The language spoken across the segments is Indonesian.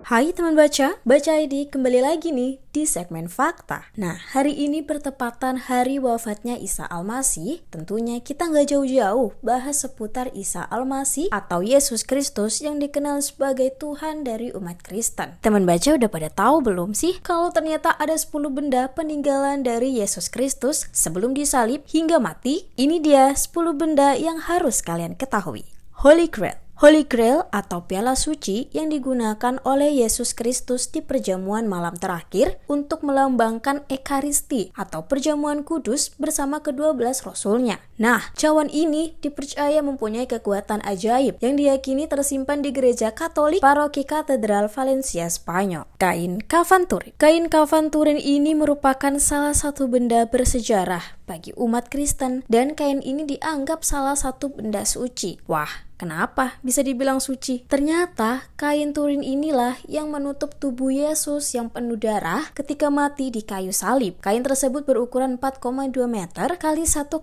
Hai teman baca ID kembali lagi nih di segmen Fakta. Nah, hari ini bertepatan hari wafatnya Isa Al-Masih. Tentunya kita nggak jauh-jauh bahas seputar Isa Al-Masih atau Yesus Kristus yang dikenal sebagai Tuhan dari umat Kristen. Teman baca udah pada tahu belum sih kalau ternyata ada 10 benda peninggalan dari Yesus Kristus sebelum disalib hingga mati? Ini dia 10 benda yang harus kalian ketahui. Holy Grail. Holy Grail atau piala suci yang digunakan oleh Yesus Kristus di perjamuan malam terakhir untuk melambangkan Ekaristi atau perjamuan kudus bersama ke-12 rasulnya. Nah, cawan ini dipercaya mempunyai kekuatan ajaib yang diyakini tersimpan di gereja Katolik Paroki Katedral Valencia, Spanyol. Kain kafan Turin. Kain kafan Turin ini merupakan salah satu benda bersejarah bagi umat Kristen dan kain ini dianggap salah satu benda suci. Wah, kenapa bisa dibilang suci? Ternyata kain Turin inilah yang menutup tubuh Yesus yang penuh darah ketika mati di kayu salib. Kain tersebut berukuran 4,2 meter kali 1,1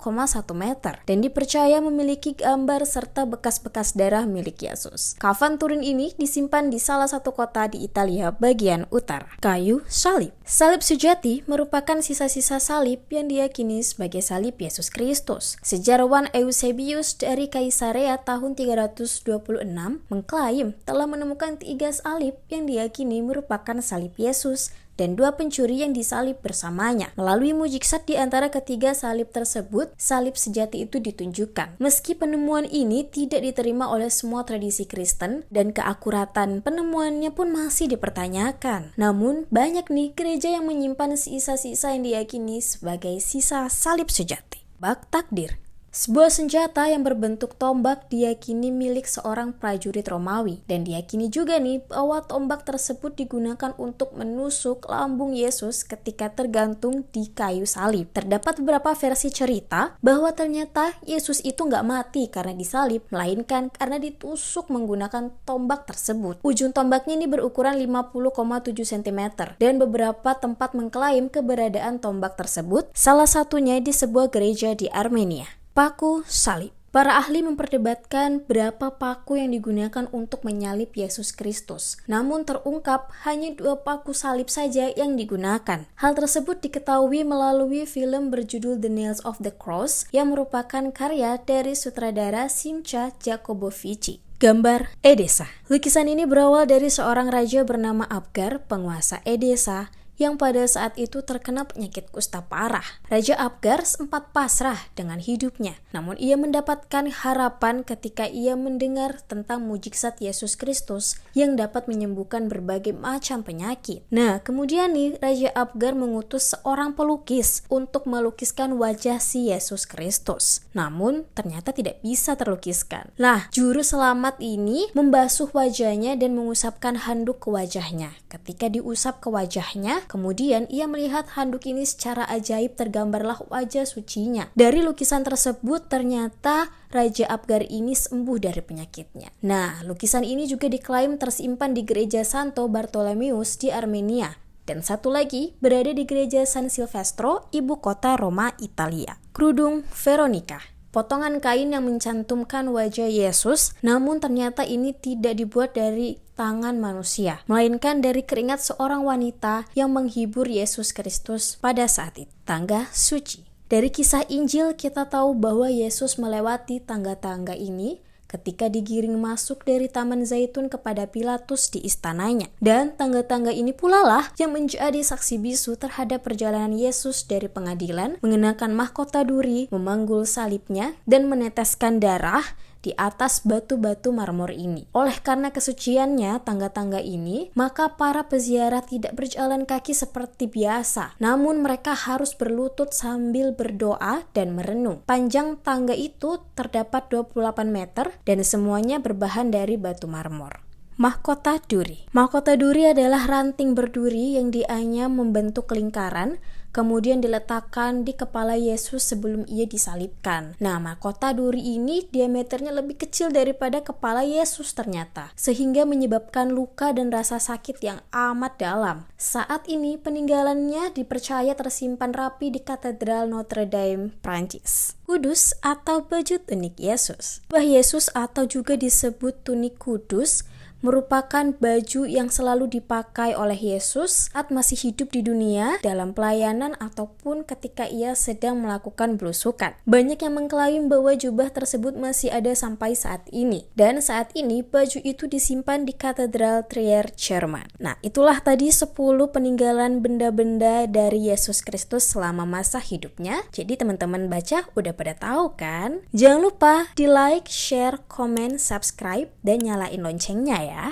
meter dan dipercaya memiliki gambar serta bekas-bekas darah milik Yesus. Kafan Turin ini disimpan di salah satu kota di Italia bagian utara. Kayu salib. Salib sejati merupakan sisa-sisa salib yang diyakini sebagai salib Yesus Kristus. Sejarawan Eusebius dari Kaisarea tahun 326 mengklaim telah menemukan 3 salib yang diyakini merupakan salib Yesus dan 2 pencuri yang disalib bersamanya. Melalui mujizat di antara ketiga salib tersebut, salib sejati itu ditunjukkan. Meski penemuan ini tidak diterima oleh semua tradisi Kristen dan keakuratan penemuannya pun masih dipertanyakan. Namun, banyak nih gereja yang menyimpan sisa-sisa yang diyakini sebagai sisa salib sejati. Bak takdir. Sebuah senjata yang berbentuk tombak diyakini milik seorang prajurit Romawi dan diyakini juga nih bahwa tombak tersebut digunakan untuk menusuk lambung Yesus ketika tergantung di kayu salib. Terdapat beberapa versi cerita bahwa ternyata Yesus itu nggak mati karena disalib, melainkan karena ditusuk menggunakan tombak tersebut. Ujung tombaknya ini berukuran 50,7 cm dan beberapa tempat mengklaim keberadaan tombak tersebut, salah satunya di sebuah gereja di Armenia. Paku salib. Para ahli memperdebatkan berapa paku yang digunakan untuk menyalib Yesus Kristus. Namun terungkap hanya 2 paku salib saja yang digunakan. Hal tersebut diketahui melalui film berjudul The Nails of the Cross yang merupakan karya dari sutradara Simcha Jacobovici. Gambar Edessa. Lukisan ini berawal dari seorang raja bernama Abgar, penguasa Edessa, yang pada saat itu terkena penyakit kusta parah. Raja Abgar sempat pasrah dengan hidupnya, namun ia mendapatkan harapan ketika ia mendengar tentang mujizat Yesus Kristus yang dapat menyembuhkan berbagai macam penyakit. Nah, kemudian nih Raja Abgar mengutus seorang pelukis untuk melukiskan wajah si Yesus Kristus. Namun, ternyata tidak bisa terlukiskan. Nah, juru selamat ini membasuh wajahnya dan mengusapkan handuk ke wajahnya. Ketika diusap ke wajahnya, kemudian ia melihat handuk ini secara ajaib tergambarlah wajah sucinya. Dari lukisan tersebut ternyata Raja Abgar ini sembuh dari penyakitnya. Nah, lukisan ini juga diklaim tersimpan di gereja Santo Bartolomeus di Armenia. Dan satu lagi berada di gereja San Silvestro, ibu kota Roma, Italia. Kerudung Veronica. Potongan kain yang mencantumkan wajah Yesus, namun ternyata ini tidak dibuat dari tangan manusia, melainkan dari keringat seorang wanita yang menghibur Yesus Kristus pada saat itu. Tangga suci. Dari kisah Injil kita tahu bahwa Yesus melewati tangga-tangga ini ketika digiring masuk dari Taman Zaitun kepada Pilatus di istananya. Dan tangga-tangga ini pula lah yang menjadi saksi bisu terhadap perjalanan Yesus dari pengadilan, mengenakan mahkota duri, memanggul salibnya, dan meneteskan darah di atas batu-batu marmor ini. Oleh karena kesuciannya tangga-tangga ini, maka para peziarah tidak berjalan kaki seperti biasa, namun mereka harus berlutut sambil berdoa dan merenung. Panjang tangga itu terdapat 28 meter dan semuanya berbahan dari batu marmor. Mahkota duri. Mahkota duri adalah ranting berduri yang dianyam membentuk lingkaran, kemudian diletakkan di kepala Yesus sebelum ia disalibkan. Nah, mahkota duri ini diameternya lebih kecil daripada kepala Yesus ternyata, sehingga menyebabkan luka dan rasa sakit yang amat dalam. Saat ini peninggalannya dipercaya tersimpan rapi di Katedral Notre Dame, Prancis. Kudus atau baju tunik Yesus. Bah Yesus atau juga disebut tunik kudus merupakan baju yang selalu dipakai oleh Yesus saat masih hidup di dunia dalam pelayanan ataupun ketika ia sedang melakukan belusukan. Banyak yang mengklaim bahwa jubah tersebut masih ada sampai saat ini, dan saat ini baju itu disimpan di Katedral Trier, Jerman. Nah, itulah tadi 10 peninggalan benda-benda dari Yesus Kristus selama masa hidupnya. Jadi teman-teman baca udah pada tahu kan? Jangan lupa di like, share, komen, subscribe, dan nyalain loncengnya ya.